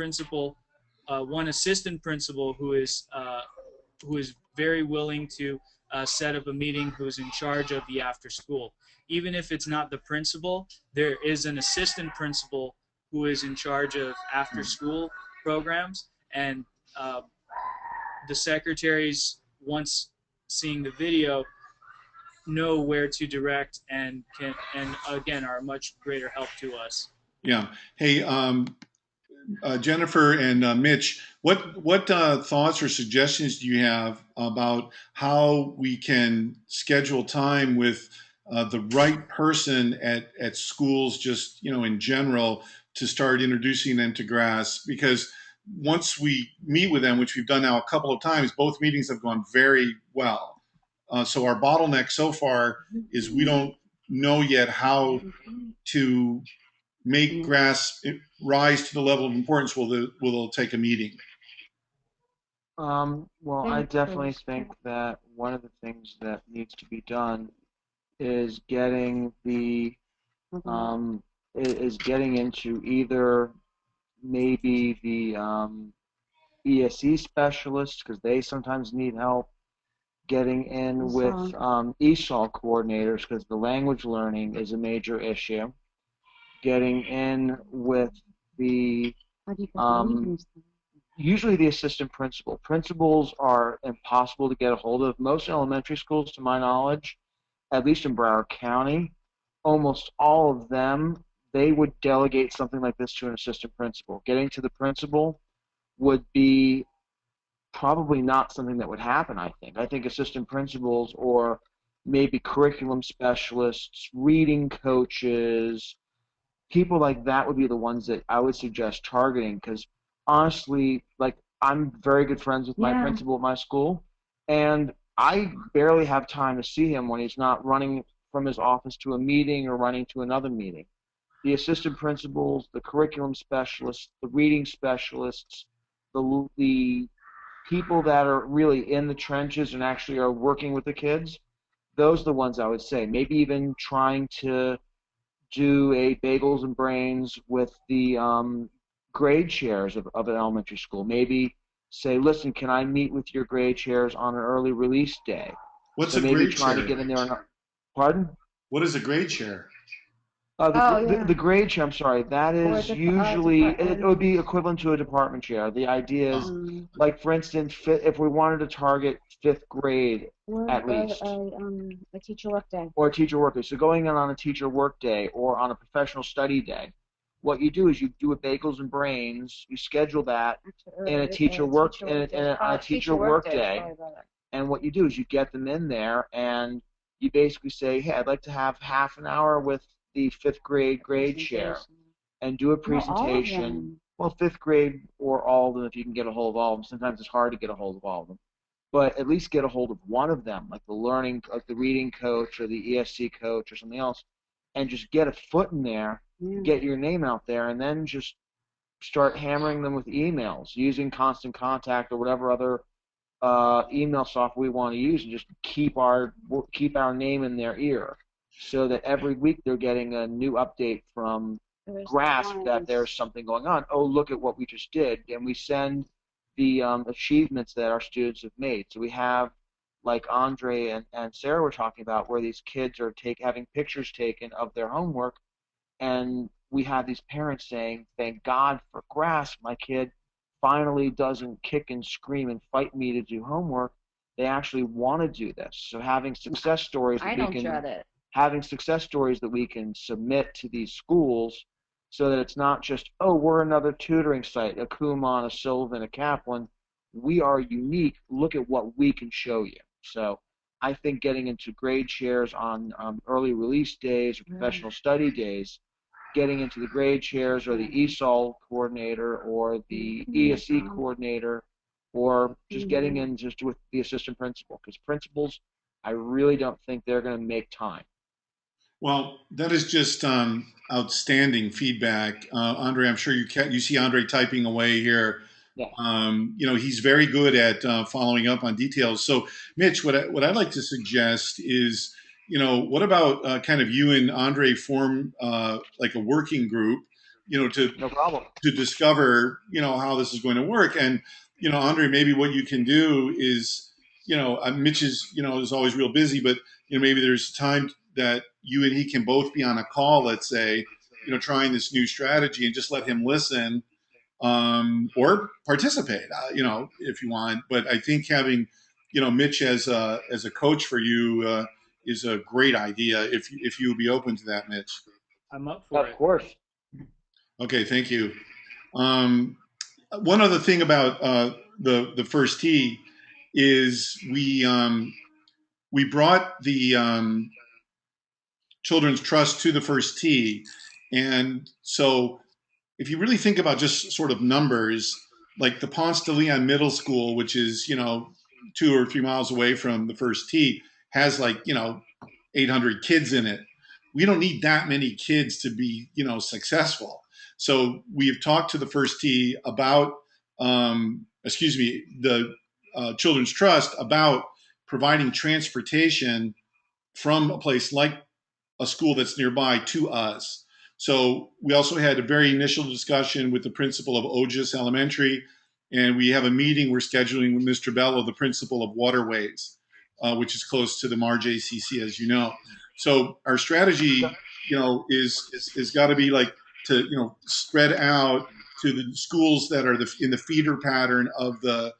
assistant principal who is very willing to set up a meeting, who's in charge of the after school. Even if it's not the principal, there is an assistant principal who is in charge of after school programs, and the secretaries, once seeing the video, know where to direct and again are a much greater help to us. Yeah. Hey, Jennifer and Mitch, what thoughts or suggestions do you have about how we can schedule time with the right person at schools, just in general, to start introducing them to GRASP? Because once we meet with them, which we've done now a couple of times, both meetings have gone very well. So our bottleneck so far is we don't know yet how to make GRASP rise to the level of importance will they'll take a meeting. Well, I definitely think that one of the things that needs to be done is getting into either maybe the ESE specialists, because they sometimes need help, getting in with ESOL coordinators, because the language learning is a major issue, getting in with the usually the assistant principal. Principals are impossible to get a hold of. Most elementary schools, to my knowledge, at least in Broward County, almost all of them, they would delegate something like this to an assistant principal. Getting to the principal would be probably not something that would happen, I think. I think assistant principals or maybe curriculum specialists, reading coaches, people like that would be the ones that I would suggest targeting, because honestly, like, I'm very good friends with my Yeah. principal at my school, and I barely have time to see him when he's not running from his office to a meeting or running to another meeting. The assistant principals, the curriculum specialists, the reading specialists, the people that are really in the trenches and actually are working with the kids, those are the ones I would say. Maybe even trying to do a bagels and brains with the grade chairs of an elementary school. Maybe say, listen, can I meet with your grade chairs on an early release day? What's So a maybe grade trying to share? get in there and, pardon? What is a grade share? Oh, yeah. The grade chair, I'm sorry, that Or is the usually, it department. would be equivalent to a department chair. The idea is, Um, like, for instance, if we wanted to target fifth grade or at least, a teacher work day. or a teacher work day. So going in on a teacher work day or on a professional study day, what you do is you do a bagels and brains, you schedule that in a teacher work, on a teacher work day, Sorry about that. and what you do is you get them in there and you basically say, hey, I'd like to have half an hour with the fifth grade share and do a No, all of presentation. them. Well, fifth grade or all of them if you can get a hold of all of them. Sometimes it's hard to get a hold of all of them. But at least get a hold of one of them, like the reading coach or the ESC coach or something else, and just get a foot in there, Yeah. get your name out there, and then just start hammering them with emails, using Constant Contact or whatever other email software we want to use, and just keep our name in their ear, so that every week they're getting a new update from There's Grasp that times. there's something going on. Oh, look at what we just did, and we send the achievements that our students have made. So we have, like Andre and Sarah were talking about, where these kids are having pictures taken of their homework, and we have these parents saying, thank God for Grasp, my kid finally doesn't kick and scream and fight me to do homework. They actually want to do this. So having success stories I that we don't can dread it. having success stories that we can submit to these schools, so that it's not just, oh, we're another tutoring site, a Kumon, a Sylvan, a Kaplan. We are unique. Look at what we can show you. So I think getting into grade shares on early release days or professional study days, getting into the grade chairs or the ESOL coordinator or the ESE coordinator, or just getting in just with the assistant principal, because principals, I really don't think they're going to make time. Well, that is just outstanding feedback, Andre. I'm sure you see Andre typing away here. Yeah. He's very good at following up on details. So, Mitch, what I'd like to suggest is, what about kind of you and Andre form like a working group, to No problem. discover, how this is going to work. And, Andre, maybe what you can do is, Mitch is always real busy, but, maybe there's time that you and he can both be on a call, let's say, trying this new strategy, and just let him listen, or participate, if you want. But I think having, Mitch as a coach for you is a great idea, if you would be open to that, Mitch. I'm up for Of it. course. Okay, thank you. One other thing about the first tee is we brought the Children's Trust to the first tee, and so if you really think about just sort of numbers, like the Ponce de Leon Middle School, which is 2 or 3 miles away from the first tee, has 800 kids in it. We don't need that many kids to be successful. So we've talked to the first tee about, the Children's Trust about providing transportation from a place like a school that's nearby to us. So we also had a very initial discussion with the principal of Ogis Elementary, and we have a meeting we're scheduling with Mr. Bello, the principal of Waterways, which is close to the Marge ACC, as you know. So our strategy, is got to be to spread out to the schools that are in the feeder pattern of the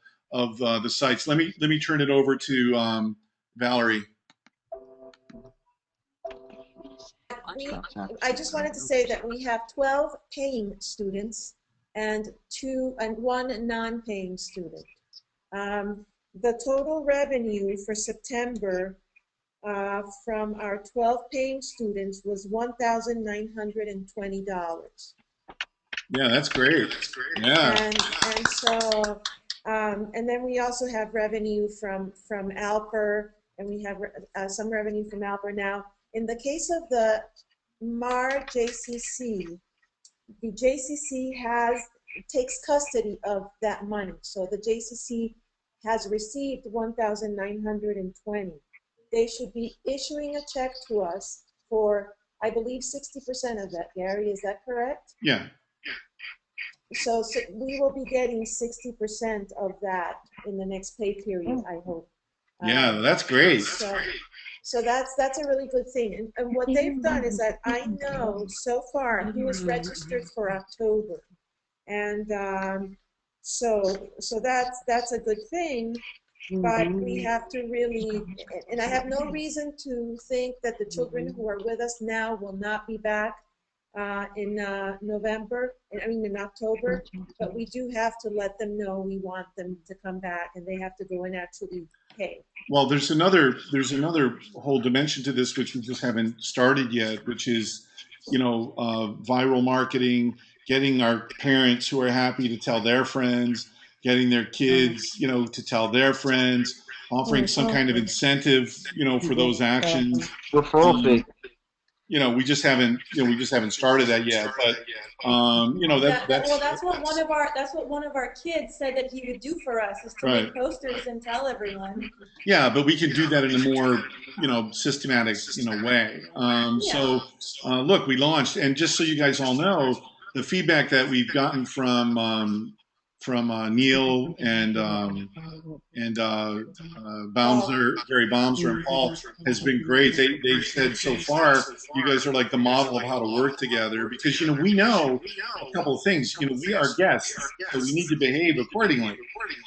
sites. Let me turn it over to Valerie. I just wanted to say that we have 12 paying students and one non-paying student. The total revenue for September from our 12 paying students was $1,920. Yeah, that's great. Yeah. And so, and then we also have revenue from Alper, and we have some revenue from Alper. Now, in the case of the MAR JCC, the JCC takes custody of that money. So the JCC has received 1,920. They should be issuing a check to us for, I believe, 60% of that. Gary, is that correct? Yeah. So we will be getting 60% of that in the next pay period, I hope. Yeah, that's great. So that's a really good thing. And what they've done is that I know so far who is registered for October. And so that's a good thing. But we have to really, and I have no reason to think that the children who are with us now will not be back in October, but we do have to let them know we want them to come back, and they have to go and actually pay. Well, there's another whole dimension to this which we just haven't started yet, which is, viral marketing, getting our parents who are happy to tell their friends, getting their kids, to tell their friends, offering some kind of incentive, for those actions. Referral fee. We just haven't started that yet, but that's what one of our kids said that he would do for us, is to make posters and tell everyone. Yeah, but we can do that in a more systematic way. So look, we launched, and just so you guys all know, the feedback that we've gotten from Neil and Baumsler, Gary Baumsler and Paul has been great. They've said so far, you guys are like the model of how to work together, because we know a couple of things. We are guests, so we need to behave accordingly.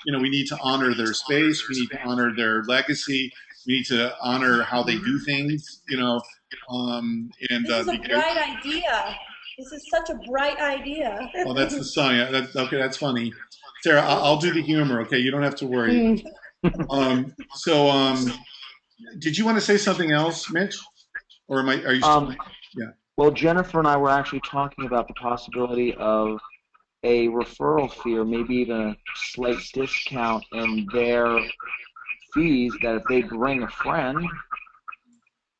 We need to honor their space, we need to honor their legacy, we need to honor how they do things. This is a bright idea. This is such a bright idea. Oh, that's the song. Yeah, that's funny. Sarah, I'll do the humor. Okay, you don't have to worry. Did you want to say something else, Mitch? Or are you still? Yeah. Well, Jennifer and I were actually talking about the possibility of a referral fee, or maybe even a slight discount in their fees, that if they bring a friend,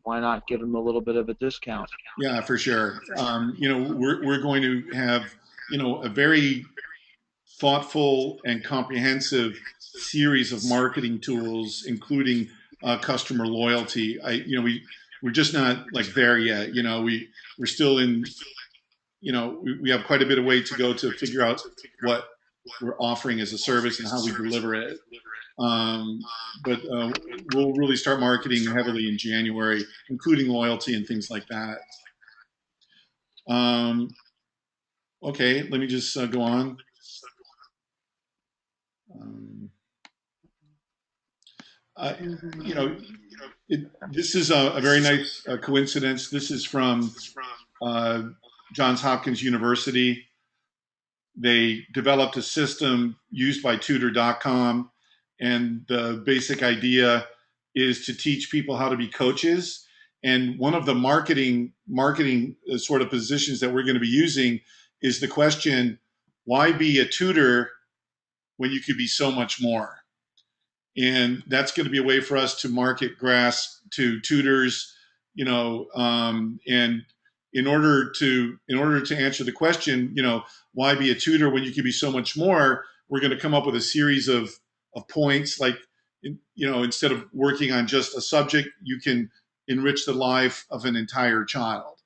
why not give them a little bit of a discount? Yeah, for sure. We're going to have, a very thoughtful and comprehensive series of marketing tools, including customer loyalty. We're just not like there yet. We're still in, we have quite a bit of way to go to figure out what we're offering as a service and how we deliver it. But we'll really start marketing heavily in January, including loyalty and things like that. Okay, let me just go on. This is a very nice coincidence. This is from Johns Hopkins University. They developed a system used by Tutor.com, and the basic idea is to teach people how to be coaches. And one of the marketing sort of positions that we're going to be using is the question, why be a tutor when you could be so much more? And that's going to be a way for us to market GRASP to tutors, and in order to answer the question, why be a tutor when you can be so much more, we're going to come up with a series of points, like, instead of working on just a subject, you can enrich the life of an entire child,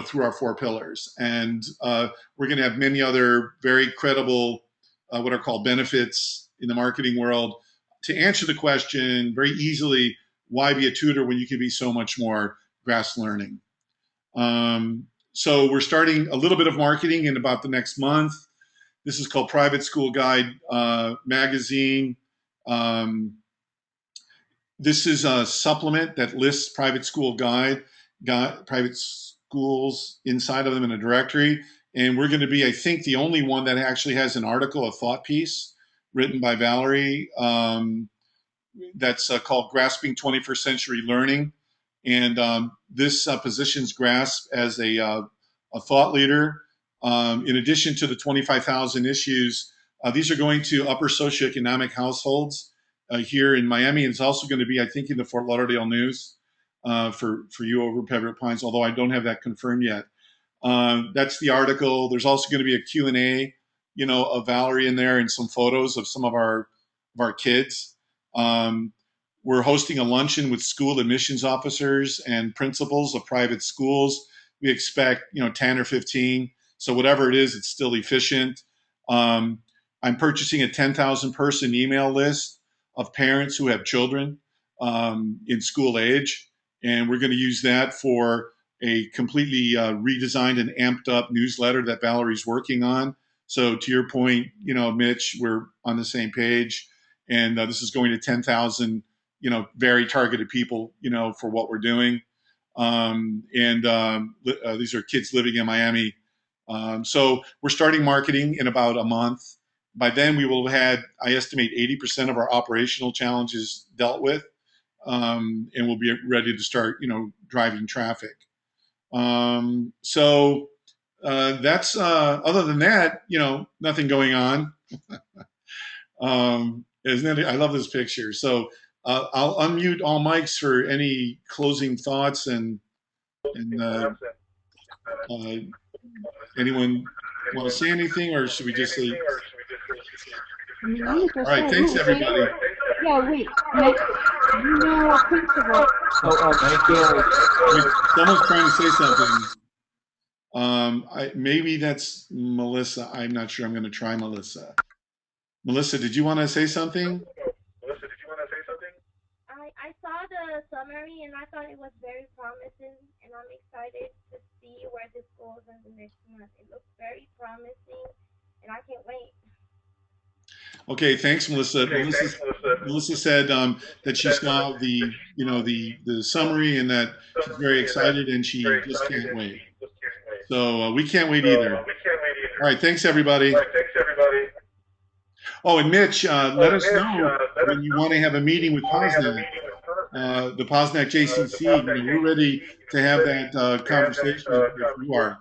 through our 4 pillars. And we're going to have many other very credible, what are called benefits in the marketing world, to answer the question very easily, why be a tutor when you can be so much more GRASP learning? So we're starting a little bit of marketing in about the next month. This is called Private School Guide magazine. This is a supplement that lists private school private schools inside of them in a directory. And we're going to be, I think, the only one that actually has an article, a thought piece written by Valerie, that's called Grasping 21st Century Learning. And this positions GRASP as a thought leader. In addition to the 25,000 issues, these are going to upper socioeconomic households here in Miami. And it's also going to be, I think, in the Fort Lauderdale News for you over Pembroke Pines, although I don't have that confirmed yet. That's the article. There's also going to be a Q&A, of Valerie in there and some photos of some of our kids. We're hosting a luncheon with school admissions officers and principals of private schools. We expect, 10 or 15. So whatever it is, it's still efficient. I'm purchasing a 10,000 person email list of parents who have children in school age. And we're going to use that for a completely redesigned and amped up newsletter that Valerie's working on. So to your point, Mitch, we're on the same page. And this is going to 10,000, very targeted people, for what we're doing. These are kids living in Miami. So we're starting marketing in about a month. By then we will have had, I estimate, 80% of our operational challenges dealt with. And we'll be ready to start, driving traffic. That's, other than that, nothing going on. Isn't it? I love this picture. So I'll unmute all mics for any closing thoughts and anyone want to say anything, or should we just say? All right, thanks everybody. Yeah, wait. Next, principal. Someone's trying to say something. Maybe that's Melissa. I'm not sure. I'm going to try Melissa. Melissa, did you want to say something? I saw the summary and I thought it was very promising, and I'm excited to see where this goes in the next month. It looks very promising, and I can't wait. Okay, thanks, Melissa. Melissa said that she saw the summary and that she's very excited and she just can't wait. So we can't wait either. All right, thanks everybody. Oh, and Mitch, let us know when you want to have a meeting with Posnack, the Posnack JCC. We're ready to have that conversation if you are.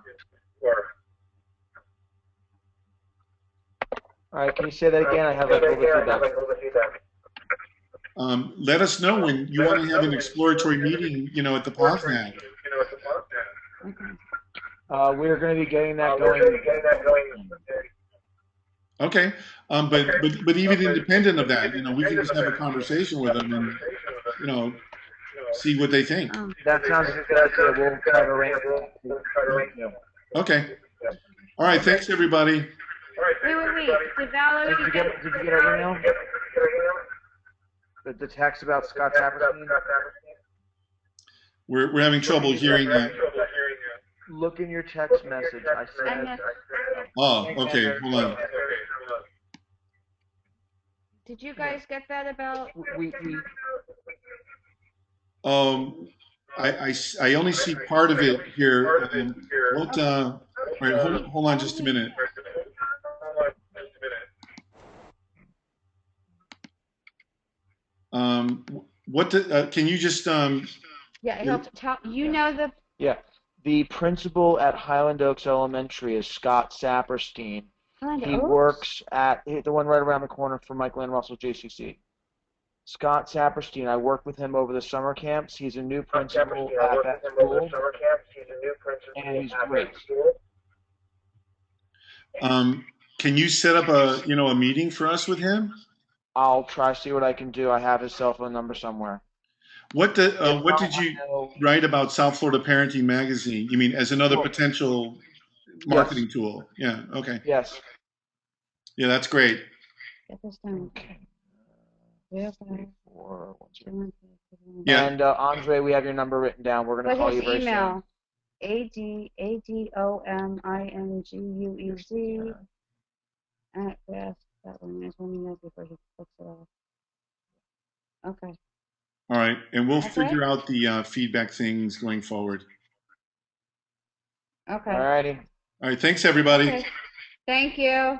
All right, can you say that again? I have a little bit of feedback. Let us know when you want to have an exploratory meeting, at the Posnack. We're going to be getting that going. Okay, but even independent of that, we can just have a conversation with them and, see what they think. That sounds good. We'll try to arrange it. Okay. All right. Thanks, everybody. Wait. Did Valerie Did you get our email? The text about Scott Saperstein? We're having trouble hearing that. Look in your text message. I said. Oh, okay. Hold on. Did you guys get that about? I only see part of it here. All right, hold on just a minute. Can you just Yeah, he'll tell the. Yeah, the principal at Highland Oaks Elementary is Scott Saperstein. He works at the one right around the corner from Michael and Russell JCC. Scott Saperstein, I worked with him over the summer camps. He's a new principal at that school, and he's great. Can you set up a meeting for us with him? I'll try to see what I can do. I have his cell phone number somewhere. What did you write about South Florida Parenting Magazine? You mean as another potential marketing tool? Yeah. Okay. Yes. Yeah, that's great. Okay. Yeah. And Andre, we have your number written down. We're going to call you very soon. ADOMINGUEZ at best. That one is when he knows before he puts it off. Okay. All right, and we'll figure out the feedback things going forward. Okay. All righty. All right, thanks everybody. Okay. Thank you.